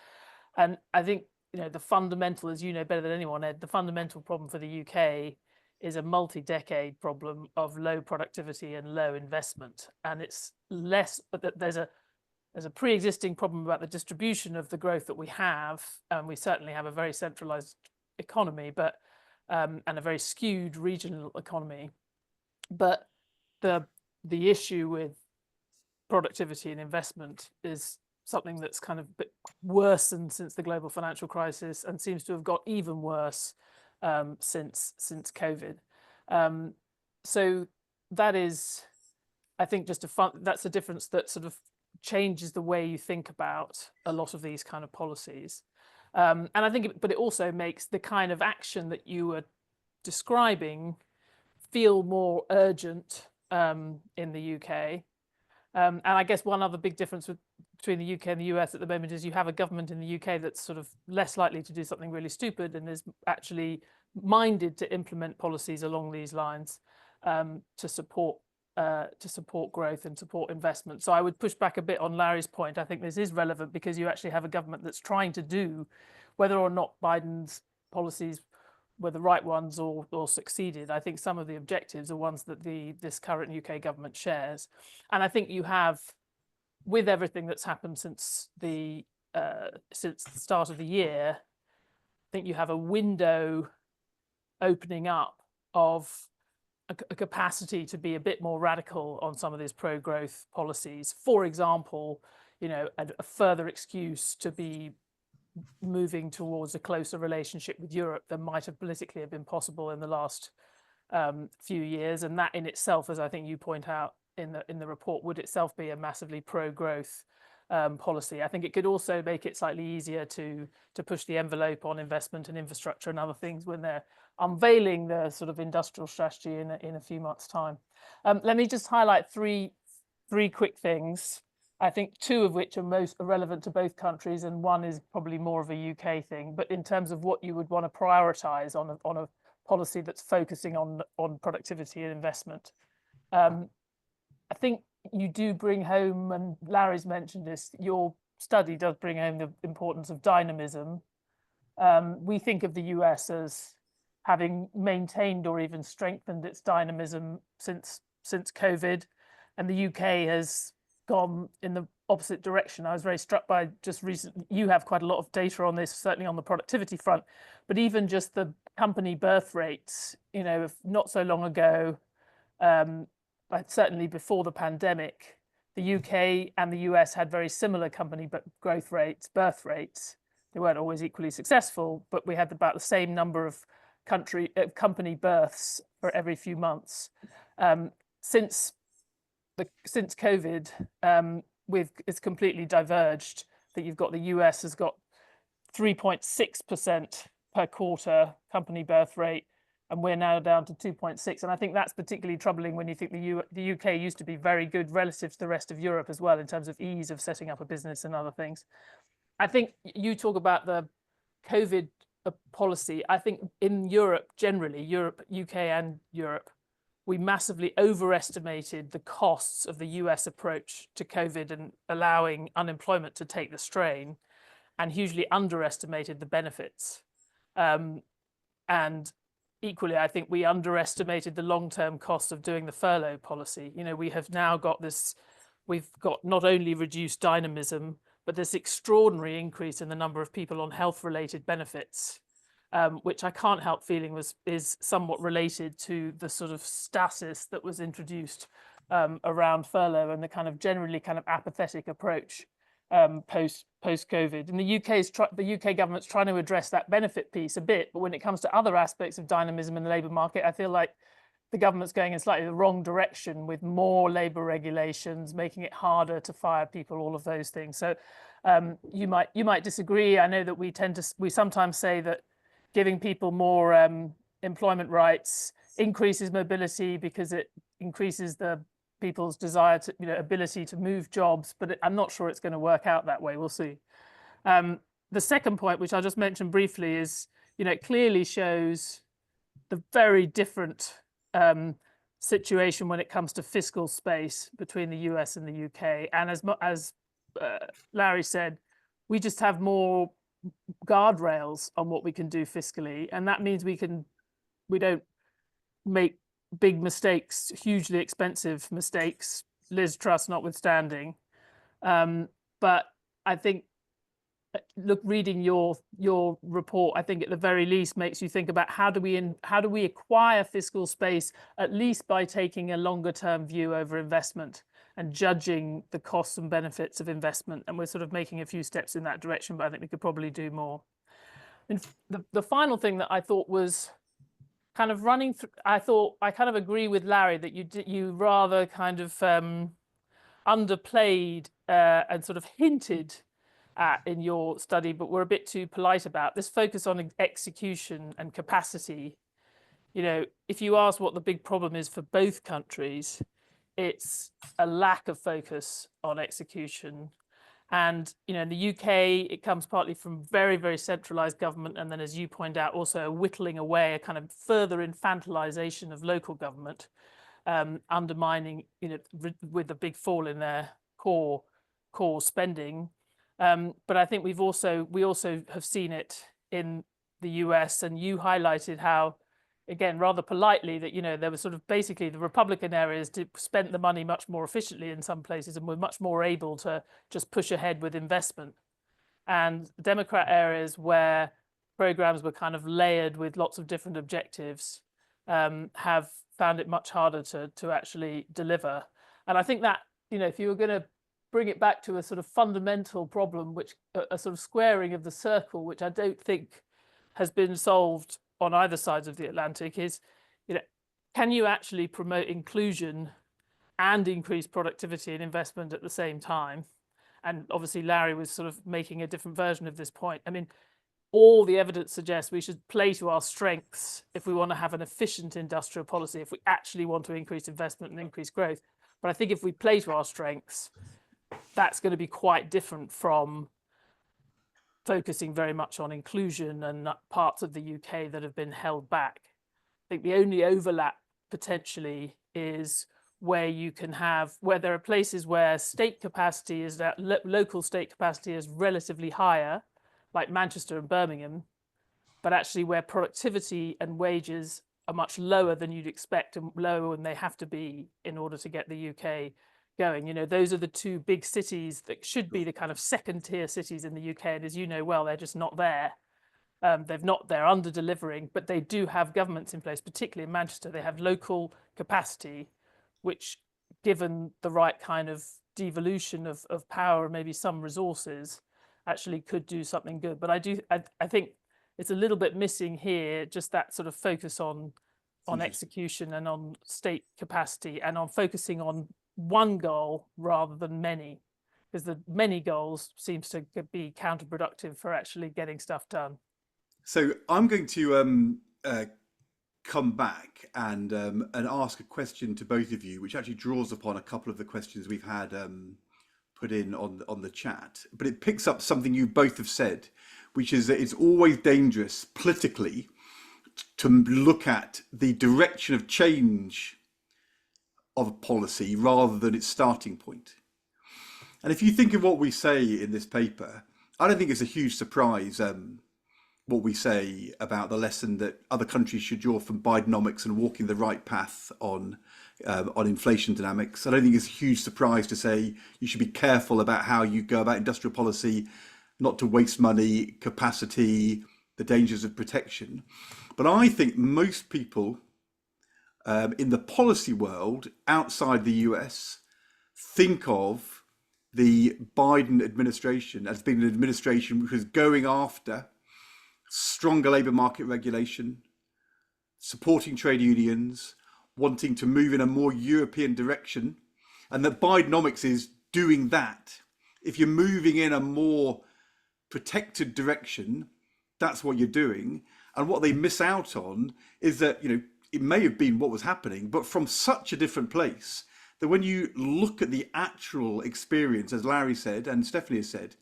And I think, you know, the fundamental, as you know better than anyone, Ed, the fundamental problem for the UK is a multi-decade problem of low productivity and low investment. And it's less that there's a pre-existing problem about the distribution of the growth that we have, and we certainly have a very centralized economy, but and a very skewed regional economy. But the issue with productivity and investment is something that's kind of worsened since the global financial crisis, and seems to have got even worse since COVID. So that is, I think, that's a difference that sort of changes the way you think about a lot of these kind of policies. And I think, but it also makes the kind of action that you were describing feel more urgent in the UK. And I guess one other big difference between the UK and the US at the moment is you have a government in the UK that's sort of less likely to do something really stupid, and is actually minded to implement policies along these lines to support growth and support investment. So I would push back a bit on Larry's point. I think this is relevant because you actually have a government that's trying to do, whether or not Biden's policies were the right ones or succeeded. I think some of the objectives are ones that this current UK government shares. And I think you have, with everything that's happened since the start of the year, I think you have a window opening up of a capacity to be a bit more radical on some of these pro-growth policies. For example, you know, a further excuse to be moving towards a closer relationship with Europe than might have politically have been possible in the last few years. And that in itself, as I think you point out in the report, would itself be a massively pro-growth policy. I think it could also make it slightly easier to push the envelope on investment and infrastructure and other things when they're unveiling the sort of industrial strategy in a few months' time. Let me just highlight three quick things. I think two of which are most relevant to both countries, and one is probably more of a UK thing. But in terms of what you would want to prioritise on a policy that's focusing on productivity and investment, I think you do bring home, and Larry's mentioned this, your study does bring home the importance of dynamism. We think of the US as having maintained or even strengthened its dynamism since COVID, and the UK has gone in the opposite direction. I was very struck by just recently, you have quite a lot of data on this, certainly on the productivity front, but even just the company birth rates, not so long ago, but certainly before the pandemic, the UK and the US had very similar company birth rates. They weren't always equally successful, but we had about the same number of company births for every few months. Since COVID, it's completely diverged. That you've got the US has got 3.6% per quarter company birth rate, and we're now down to 2.6. And I think that's particularly troubling when you think the UK used to be very good relative to the rest of Europe as well in terms of ease of setting up a business and other things. I think you talk about the COVID policy. I think in Europe, generally, UK and Europe, we massively overestimated the costs of the US approach to COVID and allowing unemployment to take the strain, and hugely underestimated the benefits. And equally, I think we underestimated the long-term cost of doing the furlough policy. We have now got this, we've got not only reduced dynamism, but this extraordinary increase in the number of people on health-related benefits, which I can't help feeling is somewhat related to the sort of stasis that was introduced around furlough and the kind of generally kind of apathetic approach post-COVID. And the UK government's trying to address that benefit piece a bit, but when it comes to other aspects of dynamism in the labour market, I feel like the government's going in slightly the wrong direction with more labour regulations, making it harder to fire people, all of those things. So you might disagree. I know that we sometimes say that giving people more employment rights increases mobility because it increases the people's desire to, ability to move jobs, but I'm not sure it's going to work out that way. We'll see. The second point, which I'll just mention briefly, is, it clearly shows the very different situation when it comes to fiscal space between the US and the UK. And as Larry said, we just have more guardrails on what we can do fiscally, and that means we don't make big mistakes, hugely expensive mistakes, Liz Truss notwithstanding. But I think, reading your report, I think at the very least makes you think about how do we acquire fiscal space, at least by taking a longer term view over investment and judging the costs and benefits of investment. And we're sort of making a few steps in that direction, but I think we could probably do more. And the final thing that I thought was kind of running through, I kind of agree with Larry that you rather kind of underplayed and sort of hinted at in your study, but were a bit too polite about this focus on execution and capacity. If you ask what the big problem is for both countries, it's a lack of focus on execution. And, in the UK, it comes partly from very, very centralized government. And then, as you point out, also a whittling away, a kind of further infantilization of local government, undermining, with a big fall in their core spending. But I think we also have seen it in the US, and you highlighted how, again, rather politely, that there was sort of basically the Republican areas spent the money much more efficiently in some places and were much more able to just push ahead with investment. And the Democrat areas where programs were kind of layered with lots of different objectives have found it much harder to actually deliver. And I think that, if you were going to bring it back to a sort of fundamental problem, which a sort of squaring of the circle, which I don't think has been solved on either sides of the Atlantic, is, can you actually promote inclusion and increase productivity and investment at the same time? And obviously Larry was sort of making a different version of this point. I mean, all the evidence suggests we should play to our strengths if we want to have an efficient industrial policy, if we actually want to increase investment and increase growth. But I think if we play to our strengths, that's going to be quite different from focusing very much on inclusion and parts of the UK that have been held back. I think the only overlap potentially is where you can have, where there are places where state capacity is that local state capacity is relatively higher, like Manchester and Birmingham, but actually where productivity and wages are much lower than you'd expect and lower than they have to be in order to get the UK going. You know, those are the two big cities that should be the kind of second tier cities in the UK. And as you know well, they're just not there. They're under delivering, but they do have governments in place, particularly in Manchester. They have local capacity, which, given the right kind of devolution of power and maybe some resources, actually could do something good. But I think it's a little bit missing here, just that sort of focus on execution and on state capacity and on focusing on one goal rather than many, because the many goals seems to be counterproductive for actually getting stuff done. So I'm going to come back and ask a question to both of you, which actually draws upon a couple of the questions we've had put in on the chat, but it picks up something you both have said, which is that it's always dangerous politically to look at the direction of change of a policy rather than its starting point. And if you think of what we say in this paper, I don't think it's a huge surprise what we say about the lesson that other countries should draw from Bidenomics and walking the right path on inflation dynamics. I don't think it's a huge surprise to say you should be careful about how you go about industrial policy, not to waste money, capacity, the dangers of protection. But I think most people in the policy world outside the US think of the Biden administration as being an administration which was going after stronger labour market regulation, supporting trade unions, wanting to move in a more European direction, and that Bidenomics is doing that. If you're moving in a more protected direction, that's what you're doing. And what they miss out on is that, you know, it may have been what was happening, but from such a different place that when you look at the actual experience, as Larry said and Stephanie has said,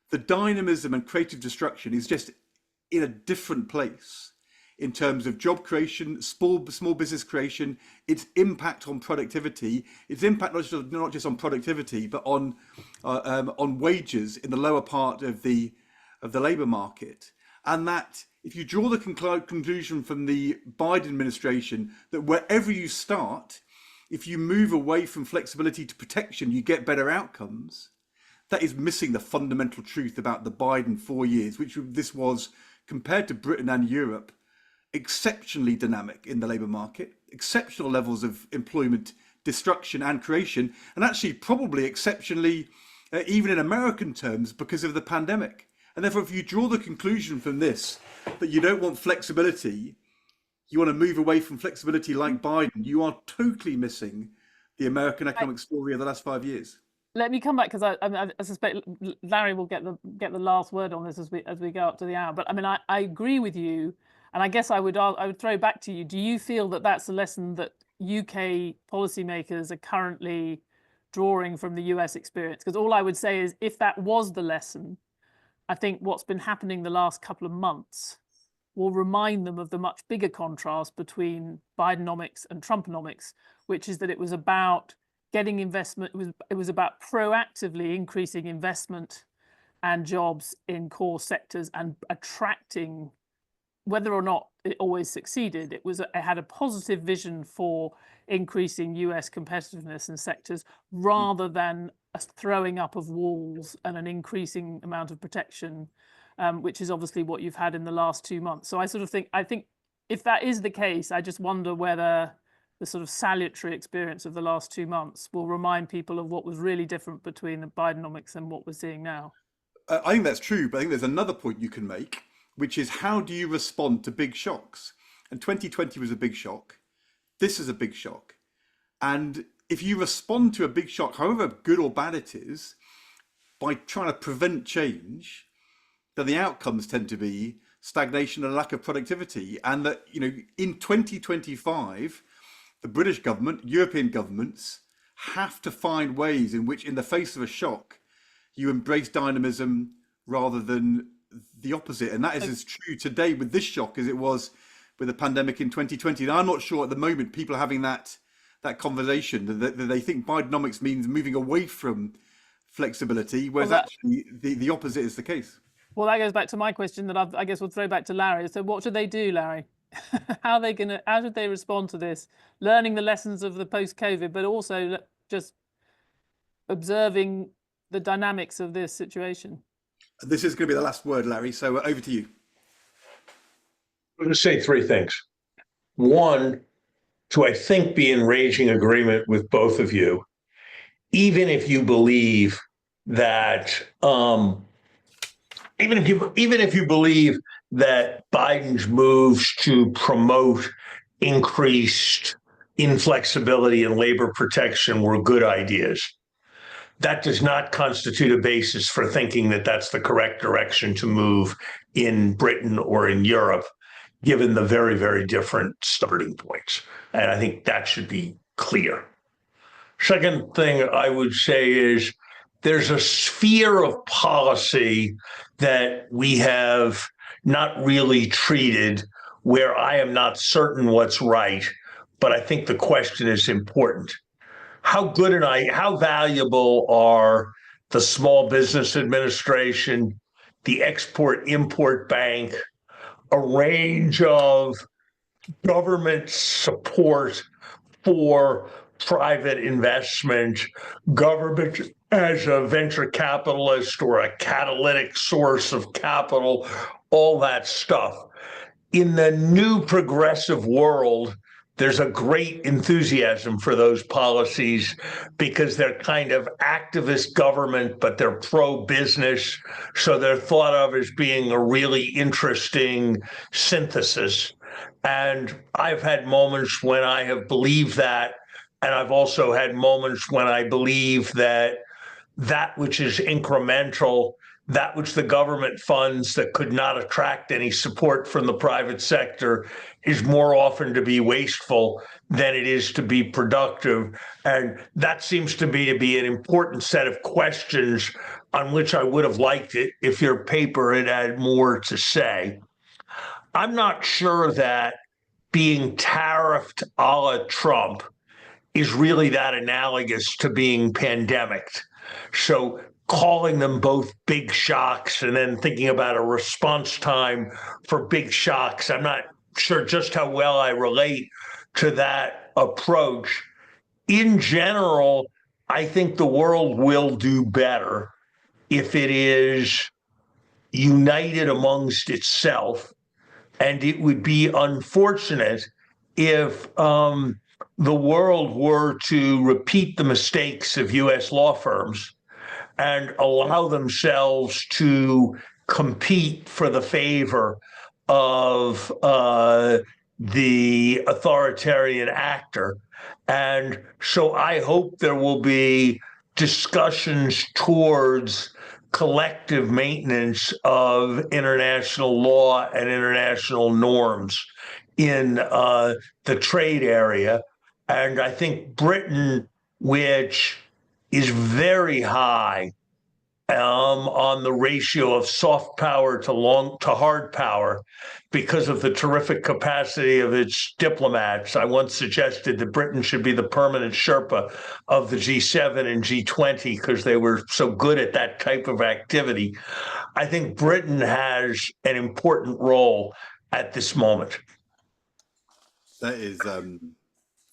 the dynamism and creative destruction is just in a different place in terms of job creation, small business creation, its impact on productivity, its impact not just on productivity, but on wages in the lower part of the labour market. And that if you draw the conclusion from the Biden administration that wherever you start, if you move away from flexibility to protection, you get better outcomes, that is missing the fundamental truth about the Biden 4 years, which this was, compared to Britain and Europe, exceptionally dynamic in the labour market, exceptional levels of employment destruction and creation, and actually probably exceptionally, even in American terms, because of the pandemic. And therefore, if you draw the conclusion from this, that you don't want flexibility, you want to move away from flexibility like Biden, you are totally missing the American economic story of the last 5 years. Let me come back, because I suspect Larry will get the last word on this as we go up to the hour. But I mean, I agree with you, and I guess I would throw back to you. Do you feel that that's a lesson that UK policymakers are currently drawing from the US experience? Because all I would say is, if that was the lesson, I think what's been happening the last couple of months will remind them of the much bigger contrast between Bidenomics and Trumponomics, which is that it was about getting investment. It was about proactively increasing investment and jobs in core sectors and attracting, whether or not it always succeeded, it had a positive vision for increasing US competitiveness in sectors rather than a throwing up of walls and an increasing amount of protection, which is obviously what you've had in the last 2 months. So I think if that is the case, I just wonder whether the sort of salutary experience of the last 2 months will remind people of what was really different between the Bidenomics and what we're seeing now. I think that's true, but I think there's another point you can make, which is how do you respond to big shocks? And 2020 was a big shock. This is a big shock. And if you respond to a big shock, however good or bad it is, by trying to prevent change, then the outcomes tend to be stagnation and lack of productivity. And that, you know, in 2025, the British government, European governments have to find ways in which, in the face of a shock, you embrace dynamism rather than the opposite. And that is as true today with this shock as it was with the pandemic in 2020. And I'm not sure at the moment people are having that that conversation that they think Bidenomics means moving away from flexibility, whereas actually the opposite is the case. Well, that goes back to my question that I guess we'll throw back to Larry. So what should they do, Larry? How should they respond to this? Learning the lessons of the post-COVID, but also just observing the dynamics of this situation. This is going to be the last word, Larry. So over to you. I'm going to say three things. One, to I think be in raging agreement with both of you, even if you believe that even if you believe that Biden's moves to promote increased inflexibility and labor protection were good ideas, that does not constitute a basis for thinking that that's the correct direction to move in Britain or in Europe, given the very, very different starting points. And I think that should be clear. Second thing I would say is there's a sphere of policy that we have not really treated where I am not certain what's right, but I think the question is important. How valuable are the Small Business Administration, the Export-Import Bank, a range of government support for private investment, government as a venture capitalist or a catalytic source of capital, all that stuff. In the new progressive world, there's a great enthusiasm for those policies because they're kind of activist government, but they're pro-business. So they're thought of as being a really interesting synthesis. And I've had moments when I have believed that. And I've also had moments when I believe that which is incremental, that which the government funds that could not attract any support from the private sector is more often to be wasteful than it is to be productive. And that seems to be an important set of questions on which I would have liked it if your paper had had more to say. I'm not sure that being tariffed a la Trump is really that analogous to being pandemicked. So calling them both big shocks and then thinking about a response time for big shocks, I'm not sure just how well I relate to that approach. In general, I think the world will do better if it is united amongst itself, and it would be unfortunate if the world were to repeat the mistakes of U.S. law firms and allow themselves to compete for the favor of the authoritarian actor. And so I hope there will be discussions towards collective maintenance of international law and international norms in the trade area. And I think Britain, which is very high on the ratio of soft power to hard power because of the terrific capacity of its diplomats. I once suggested that Britain should be the permanent Sherpa of the G7 and G20 because they were so good at that type of activity. I think Britain has an important role at this moment. That is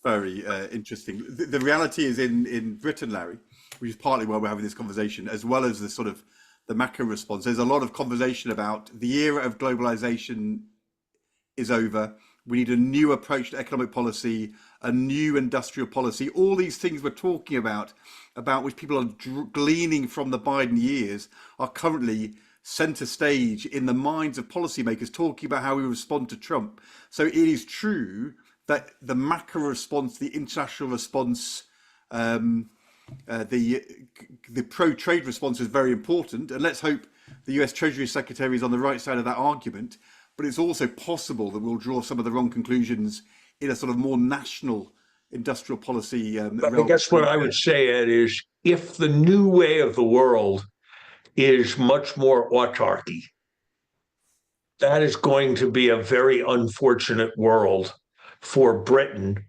very interesting. The reality is in Britain, Larry, which is partly why we're having this conversation, as well as the sort of the macro response. There's a lot of conversation about the era of globalization is over. We need a new approach to economic policy, a new industrial policy. All these things we're talking about which people are gleaning from the Biden years, are currently center stage in the minds of policymakers talking about how we respond to Trump. So it is true that the macro response, the international response, the pro-trade response is very important, and let's hope the US Treasury Secretary is on the right side of that argument. But it's also possible that we'll draw some of the wrong conclusions in a sort of more national industrial policy. I guess what I would say, Ed, is if the new way of the world is much more autarky, that is going to be a very unfortunate world for Britain,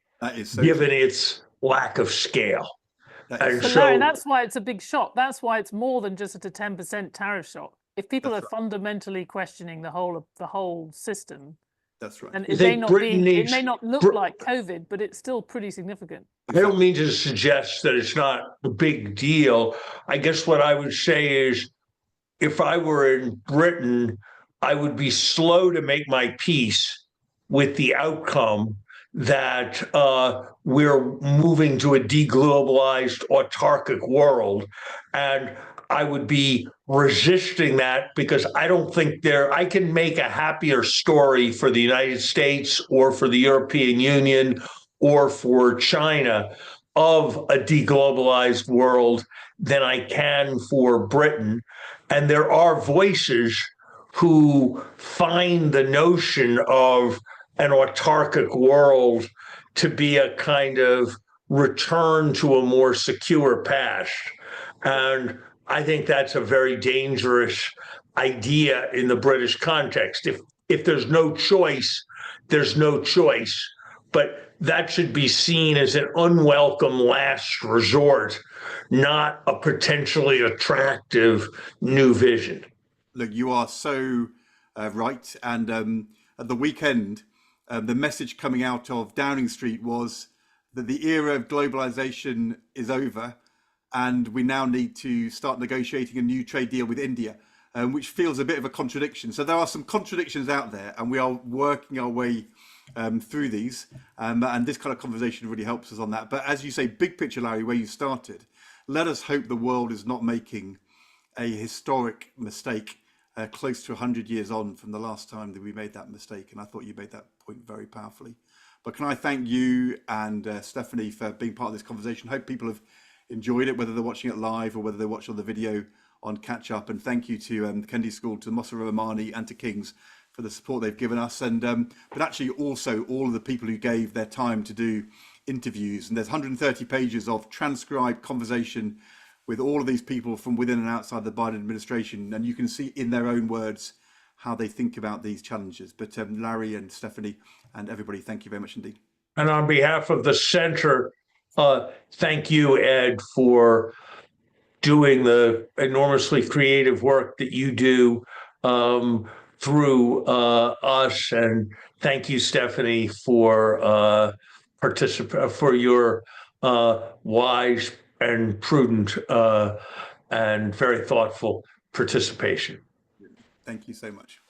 given its lack of scale. That And is But so, Larry, that's why it's a big shock. That's why it's more than just a 10% tariff shock. If people That's are fundamentally questioning the whole system, that's right. and I it may think not Britain be, it needs. may not look Br- like COVID, but it's still pretty significant. I don't mean to suggest that it's not a big deal. I guess what I would say is, if I were in Britain, I would be slow to make my peace with the outcome that we're moving to a deglobalized, autarkic world. And I would be resisting that because I don't think I can make a happier story for the United States or for the European Union or for China of a deglobalized world than I can for Britain. And there are voices who find the notion of an autarkic world to be a kind of return to a more secure past. And I think that's a very dangerous idea in the British context. If there's no choice, there's no choice. But that should be seen as an unwelcome last resort, not a potentially attractive new vision. Look, you are so right. And at the weekend, the message coming out of Downing Street was that the era of globalization is over, and we now need to start negotiating a new trade deal with India, which feels a bit of a contradiction. So there are some contradictions out there, and we are working our way through these. And this kind of conversation really helps us on that. But as you say, big picture, Larry, where you started, let us hope the world is not making a historic mistake close to 100 years on from the last time that we made that mistake. And I thought you made that point very powerfully. But can I thank you and Stephanie for being part of this conversation? Hope people have enjoyed it, whether they're watching it live or whether they're watching the video on catch up. And thank you to the Kennedy School, to Mossavar-Rahmani and to King's for the support they've given us. And but actually also all of the people who gave their time to do interviews. And there's 130 pages of transcribed conversation with all of these people from within and outside the Biden administration. And you can see in their own words how they think about these challenges. But Larry and Stephanie and everybody, thank you very much indeed. And on behalf of the center, thank you, Ed, for doing the enormously creative work that you do through us. And thank you, Stephanie, for for your wise and prudent and very thoughtful participation. Thank you so much.